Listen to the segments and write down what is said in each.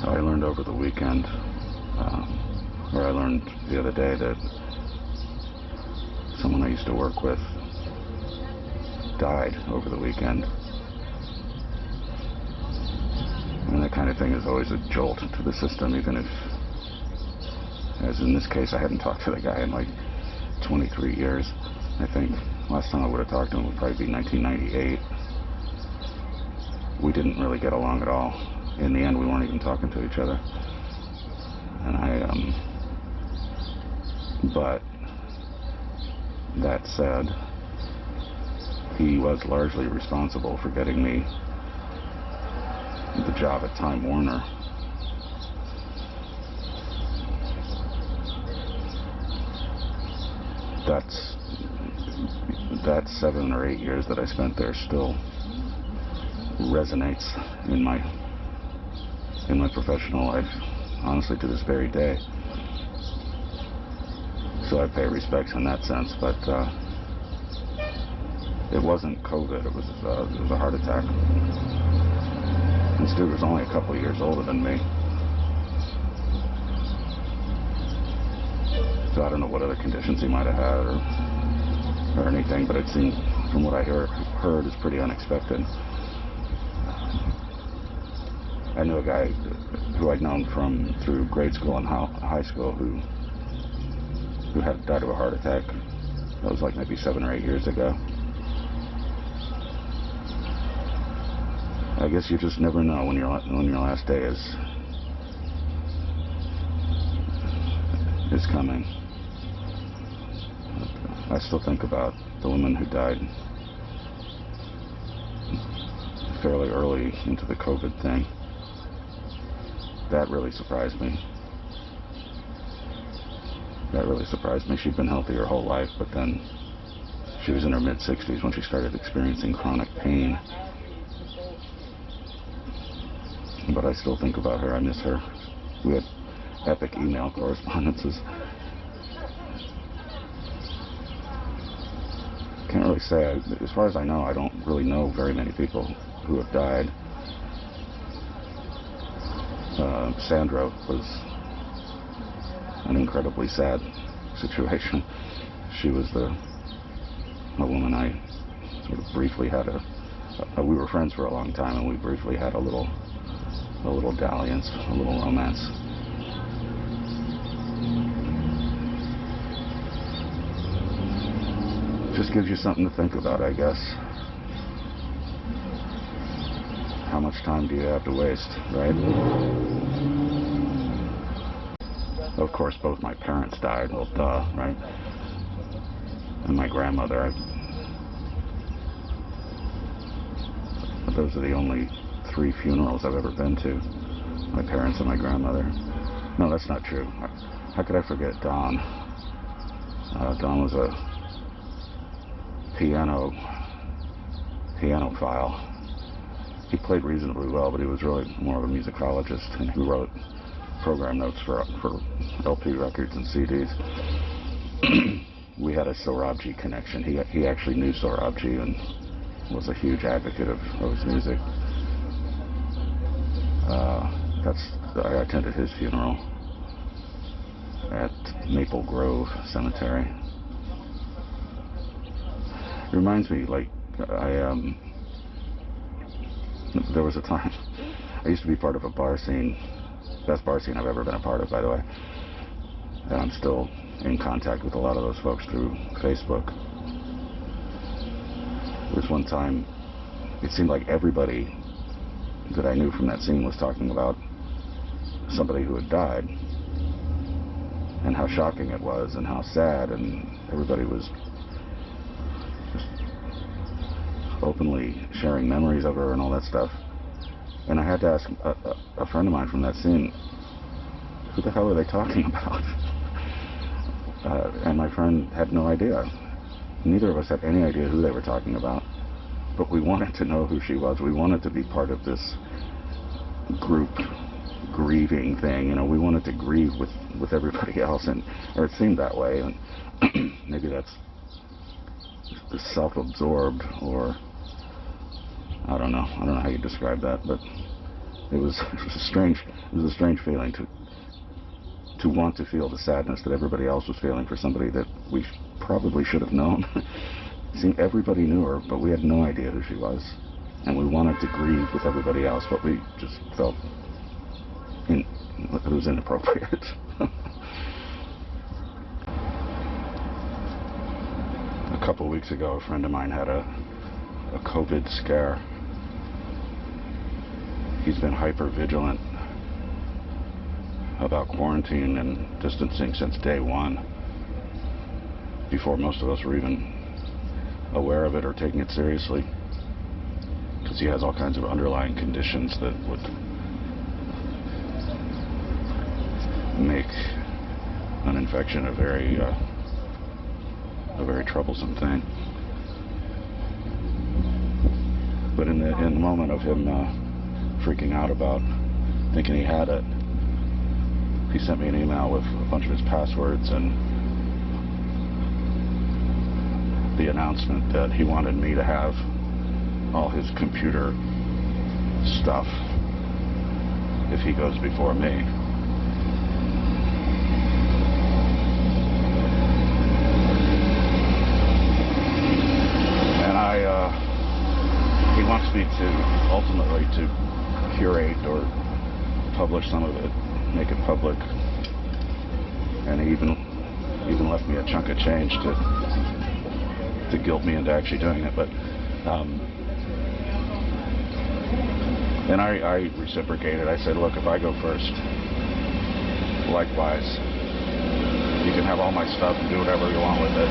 I learned over the weekend, or I learned the other day that someone I used to work with died over the weekend. And that kind of thing is always a jolt to the system, even if, as in this case, I hadn't talked to the guy in like 23 years. I think last time I would have talked to him would probably be 1998. We didn't really get along at all. In the end, we weren't even talking to each other. And but that said, he was largely responsible for getting me the job at Time Warner. That 7 or 8 years that I spent there still resonates in my professional life, honestly, to this very day. So I pay respects in that sense, but it wasn't COVID. It was a heart attack. This dude was only a couple of years older than me. So I don't know what other conditions he might have had or anything, but it seemed, from what I heard, is pretty unexpected. I knew a guy who I'd known through grade school and high school who had died of a heart attack. That was like maybe 7 or 8 years ago. I guess you just never know when your last day is coming. I still think about the woman who died fairly early into the COVID thing. That really surprised me. She'd been healthy her whole life, but then she was in her mid-60s when she started experiencing chronic pain. But I still think about her. I miss her. We had epic email correspondences. Can't really say. As far as I know, I don't really know very many people who have died. Sandra was an incredibly sad situation. She was a woman I sort of briefly had we were friends for a long time, and we briefly had a little dalliance, a little romance. Just gives you something to think about, I guess. How much time do you have to waste, right? Of course, both my parents died, well, duh, right? And my grandmother. Those are the only 3 funerals I've ever been to. My parents and my grandmother. No, that's not true. How could I forget Don? Don was a pianophile. He played reasonably well, but he was really more of a musicologist, and he wrote program notes for LP records and CDs. We had a Sorabji connection. He actually knew Sorabji and was a huge advocate of his music. I attended his funeral at Maple Grove Cemetery. It reminds me, like, there was a time I used to be part of a bar scene, best bar scene I've ever been a part of, by the way, and I'm still in contact with a lot of those folks through Facebook. There was one time it seemed like everybody that I knew from that scene was talking about somebody who had died and how shocking it was and how sad, and everybody was just openly sharing memories of her and all that stuff. And I had to ask a friend of mine from that scene, who the hell are they talking about? And my friend had no idea. Neither of us had any idea who they were talking about, but we wanted to know who she was. We wanted to be part of this group grieving thing. You know, we wanted to grieve with everybody else, or it seemed that way. And maybe that's self-absorbed, or I don't know how you describe that, but it was a strange feeling to want to feel the sadness that everybody else was feeling for somebody that we probably should have known. It seemed everybody knew her, but we had no idea who she was. And we wanted to grieve with everybody else, but we just felt it was inappropriate. A couple weeks ago, a friend of mine had a COVID scare. He's been hyper vigilant about quarantine and distancing since day one, before most of us were even aware of it or taking it seriously, because he has all kinds of underlying conditions that would make an infection a very troublesome thing. But in the moment of him freaking out about thinking he had it, he sent me an email with a bunch of his passwords and the announcement that he wanted me to have all his computer stuff if he goes before me. And he wants me to ultimately to curate or publish some of it, make it public, and he even left me a chunk of change to guilt me into actually doing it. But and I reciprocated. I said, look, if I go first, likewise, you can have all my stuff and do whatever you want with it.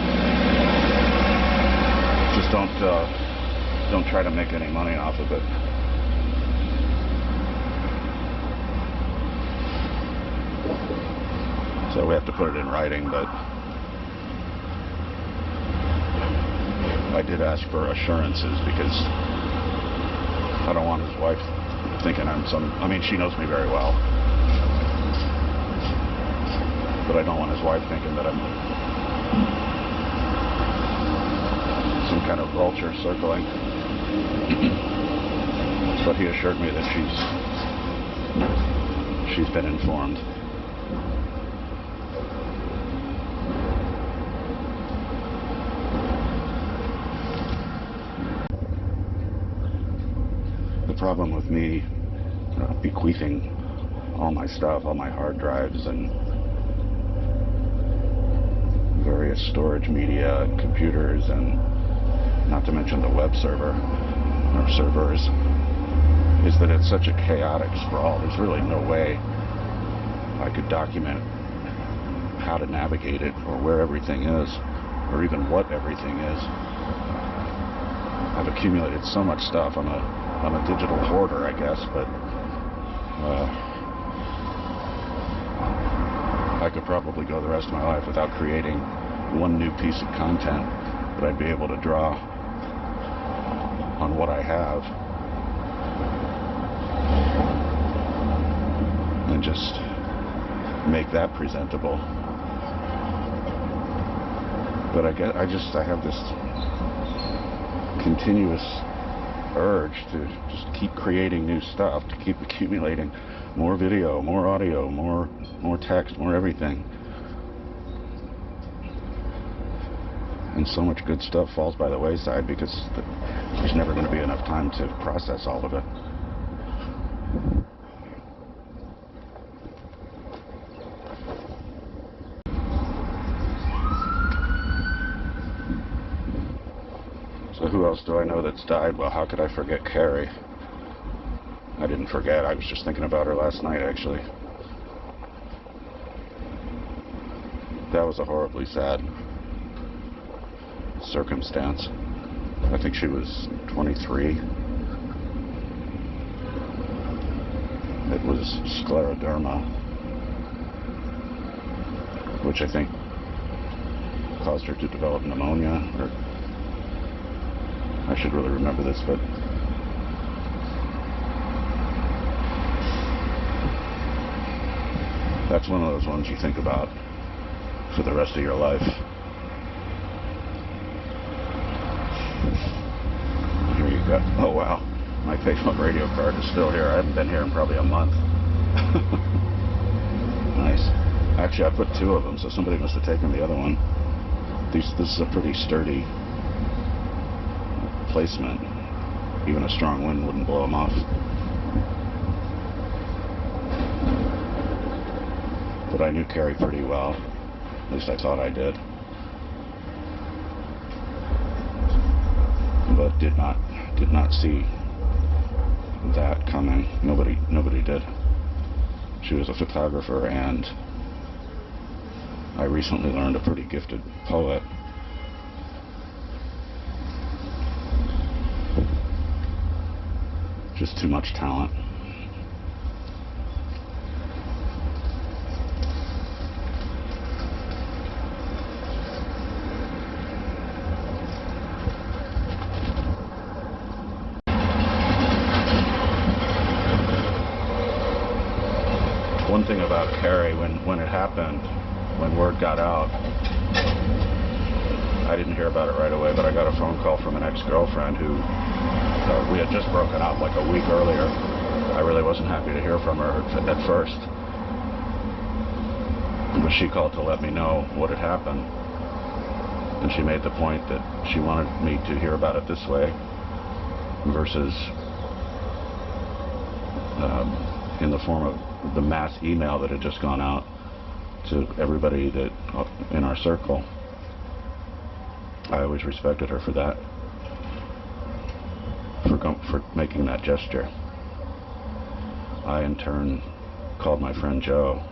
Just don't try to make any money off of it. So we have to put it in writing, but I did ask for assurances because I don't want his wife thinking I'm I mean, she knows me very well, but I don't want his wife thinking that I'm some kind of vulture circling. But he assured me that she's been informed. The problem with me bequeathing all my stuff, all my hard drives and various storage media and computers, and not to mention the web server or servers, is that it's such a chaotic sprawl. There's really no way I could document how to navigate it or where everything is or even what everything is. I've accumulated so much stuff. I'm a digital hoarder, I guess, but I could probably go the rest of my life without creating one new piece of content that I'd be able to draw on what I have and just make that presentable. But I have this continuous urge to just keep creating new stuff, to keep accumulating more video, more audio, more text, more everything. And so much good stuff falls by the wayside because there's never going to be enough time to process all of it. So who else do I know that's died? Well, how could I forget Carrie? I didn't forget. I was just thinking about her last night, actually. That was a horribly sad circumstance. I think she was 23. It was scleroderma, which I think caused her to develop pneumonia, or I should really remember this, but that's one of those ones you think about for the rest of your life. Here you go. Oh wow, my payphone radio card is still here. I haven't been here in probably a month. Nice. Actually, I put 2 of them, so somebody must have taken the other one. This is a pretty sturdy placement. Even a strong wind wouldn't blow them off. But I knew Carrie pretty well. At least I thought I did. But did not see that coming. Nobody did. She was a photographer, and I recently learned a pretty gifted poet. Just too much talent. One thing about Carrie, when it happened, when word got out, I didn't hear about it right away, but I got a phone call from an ex-girlfriend who we had just broken up like a week earlier. I really wasn't happy to hear from her at first, but she called to let me know what had happened, and she made the point that she wanted me to hear about it this way versus in the form of the mass email that had just gone out to everybody that in our circle. I always respected her for that, for making that gesture. I in turn called my friend Joe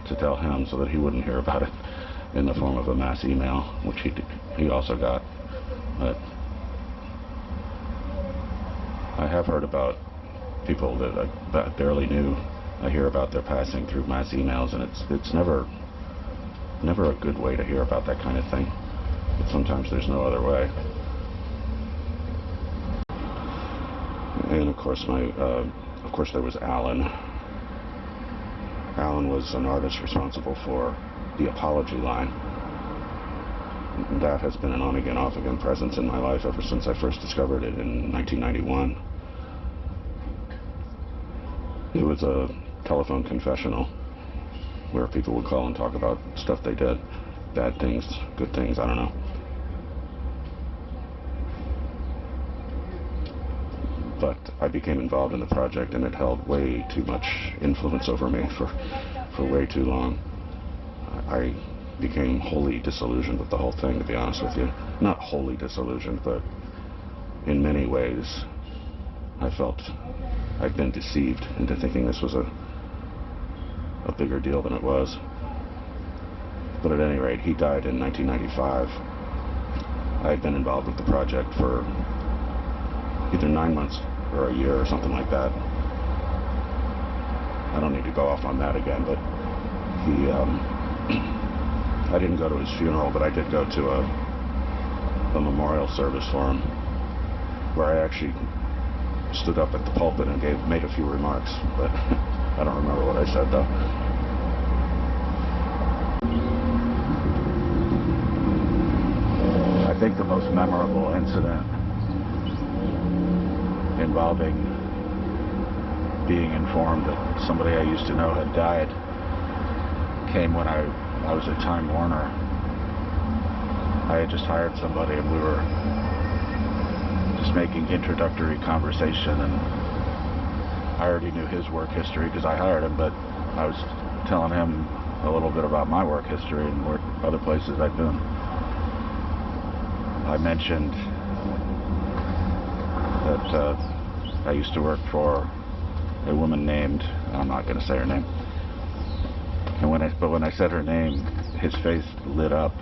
to tell him so that he wouldn't hear about it in the form of a mass email, which he also got. But I have heard about people that I barely knew. I hear about their passing through mass emails, and it's never a good way to hear about that kind of thing. But sometimes there's no other way. And of course there was Alan. Alan was an artist responsible for the apology line. That has been an on-again, off-again presence in my life ever since I first discovered it in 1991. It was a telephone confessional where people would call and talk about stuff they did. Bad things, good things, I don't know. But I became involved in the project, and it held way too much influence over me for way too long. I became wholly disillusioned with the whole thing, to be honest with you. Not wholly disillusioned, but in many ways I felt I'd been deceived into thinking this was a bigger deal than it was. But at any rate, he died in 1995. I had been involved with the project for either 9 months or a year or something like that. I don't need to go off on that again, but he, I didn't go to his funeral, but I did go to a memorial service for him, where I actually stood up at the pulpit and made a few remarks, but I don't remember what I said though. I think the most memorable incident involving being informed that somebody I used to know had died came when I was at Time Warner. I had just hired somebody, and we were just making introductory conversation, and I already knew his work history because I hired him, but I was telling him a little bit about my work history and other places I'd been. I mentioned that I used to work for a woman named, I'm not going to say her name, and when I said her name, his face lit up.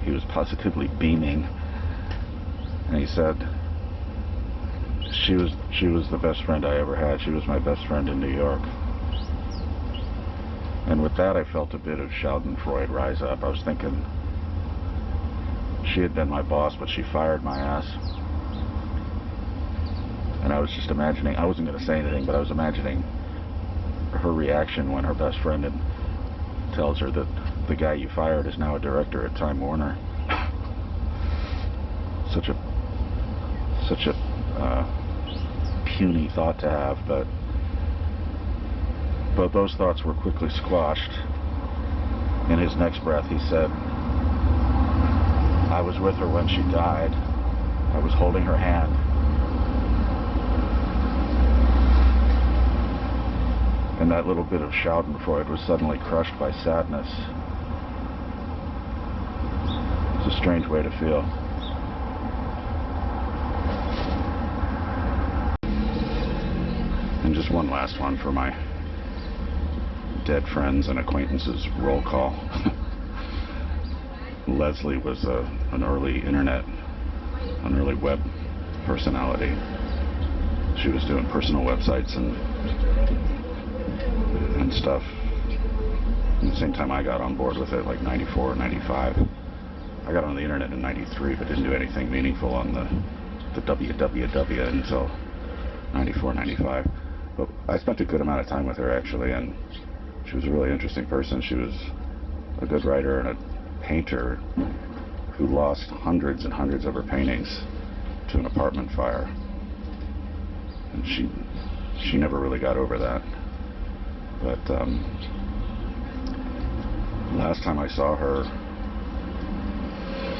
He was positively beaming, and he said, she was the best friend I ever had. She was my best friend in New York. And with that, I felt a bit of Schadenfreude rise up. I was thinking, she had been my boss, but she fired my ass. And I was just imagining, I wasn't going to say anything, but I was imagining her reaction when her best friend tells her that the guy you fired is now a director at Time Warner. Such a puny thought to have, but those thoughts were quickly squashed. In his next breath, he said, "I was with her when she died. I was holding her hand." And that little bit of schadenfreude was suddenly crushed by sadness. It's a strange way to feel. And just one last one for my dead friends and acquaintances roll call. Leslie was an early web personality. She was doing personal websites and stuff. At the same time I got on board with it, like 94 or 95. I got on the internet in 93, but didn't do anything meaningful on the www until 94, 95. But I spent a good amount of time with her, actually, and she was a really interesting person. She was a good writer and a painter who lost hundreds and hundreds of her paintings to an apartment fire. And she never really got over that. But last time I saw her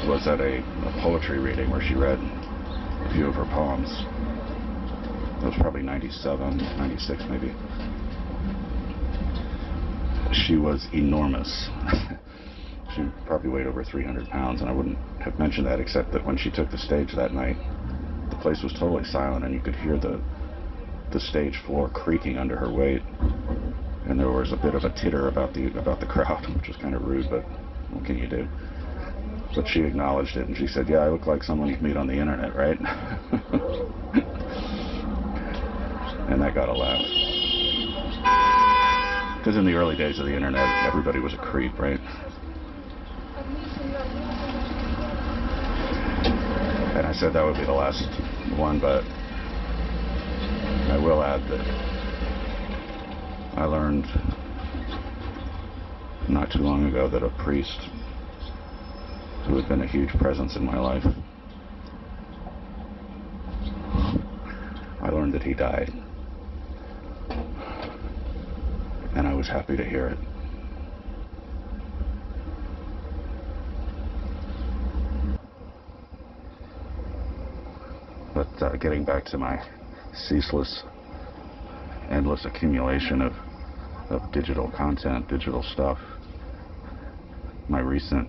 was at a poetry reading where she read a few of her poems. It was probably 97, 96 maybe. She was enormous. She probably weighed over 300 pounds, and I wouldn't have mentioned that except that when she took the stage that night, the place was totally silent, and you could hear the stage floor creaking under her weight. And there was a bit of a titter about the crowd, which was kind of rude, but what can you do? But she acknowledged it, and she said, "Yeah, I look like someone you'd meet on the internet, right?" And that got a laugh. Because in the early days of the internet, everybody was a creep, right? And I said that would be the last one, but I will add that I learned not too long ago that a priest who had been a huge presence in my life, I learned that he died. And I was happy to hear it. But getting back to my ceaseless, endless accumulation of digital content, digital stuff, my recent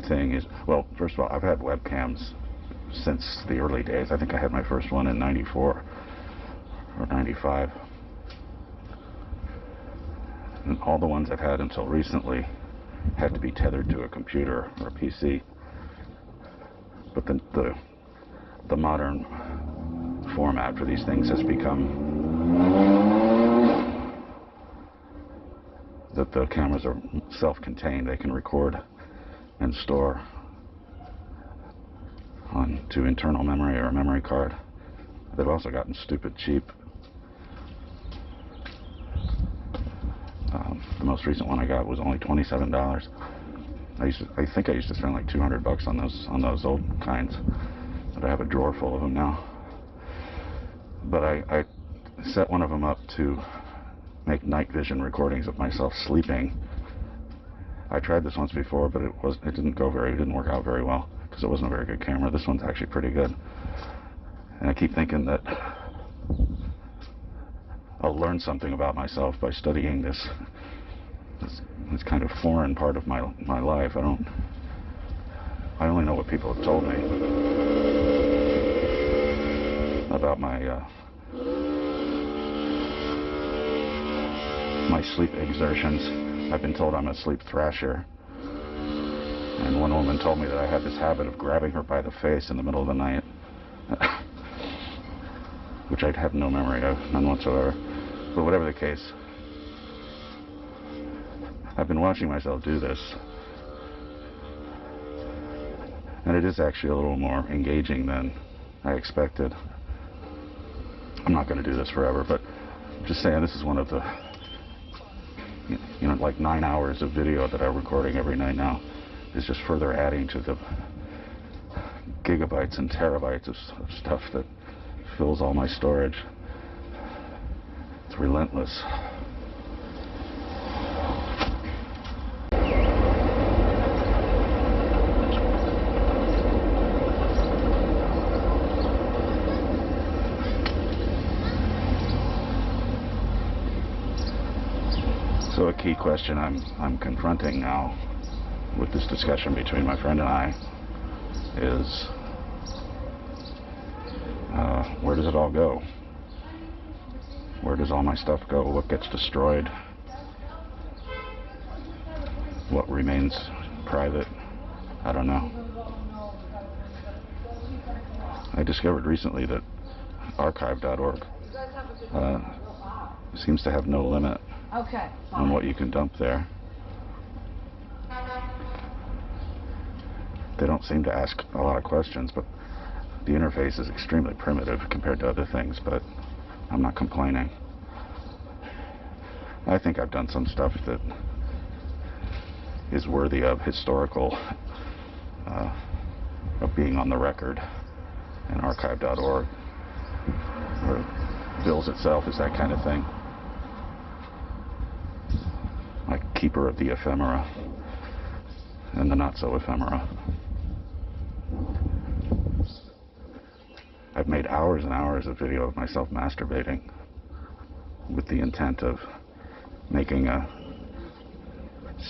thing is, well, first of all, I've had webcams since the early days. I think I had my first one in 94 or 95. And all the ones I've had until recently had to be tethered to a computer or a PC. But the modern format for these things has become that the cameras are self-contained. They can record and store onto internal memory or a memory card. They've also gotten stupid cheap. The most recent one I got was only $27. I think I used to spend like $200 on those old kinds, but I have a drawer full of them now. But I set one of them up to make night vision recordings of myself sleeping. I tried this once before, but it didn't work out very well because it wasn't a very good camera. This one's actually pretty good, and I keep thinking that I'll learn something about myself by studying this kind of foreign part of my life. I only know what people have told me about my sleep exertions. I've been told I'm a sleep thrasher, and one woman told me that I had this habit of grabbing her by the face in the middle of the night, which I'd have no memory of, none whatsoever. But whatever the case, I've been watching myself do this, and it is actually a little more engaging than I expected. I'm not going to do this forever, but I'm just saying this is one of the, like 9 hours of video that I'm recording every night now is just further adding to the gigabytes and terabytes of stuff that fills all my storage. It's relentless. So a key question I'm confronting now with this discussion between my friend and I is, where does it all go? Where does all my stuff go? What gets destroyed? What remains private? I don't know. I discovered recently that archive.org seems to have no limit on what you can dump there. They don't seem to ask a lot of questions, but the interface is extremely primitive compared to other things, but I'm not complaining. I think I've done some stuff that is worthy of historical, of being on the record, and archive.org, or bills itself is that kind of thing. Like keeper of the ephemera and the not so ephemera. I've made hours and hours of video of myself masturbating with the intent of making a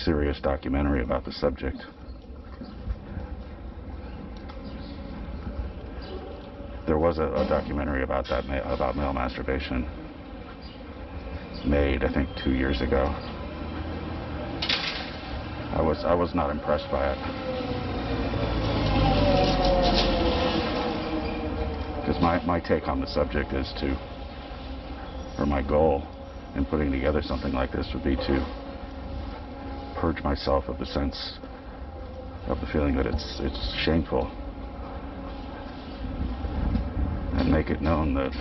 serious documentary about the subject. There was a documentary about that, about male masturbation, made I think 2 years ago. I was not impressed by it, because my take on the subject is to, or my goal in putting together something like this would be to purge myself of the sense of the feeling that it's shameful, and make it known that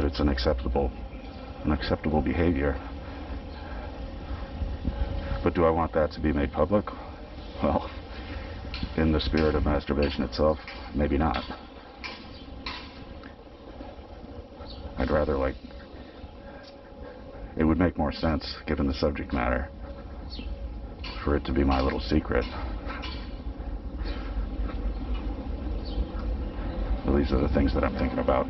it's an acceptable behavior. But do I want that to be made public? Well, in the spirit of masturbation itself, maybe not. I'd rather, like, it would make more sense, given the subject matter, for it to be my little secret. Well, these are the things that I'm thinking about.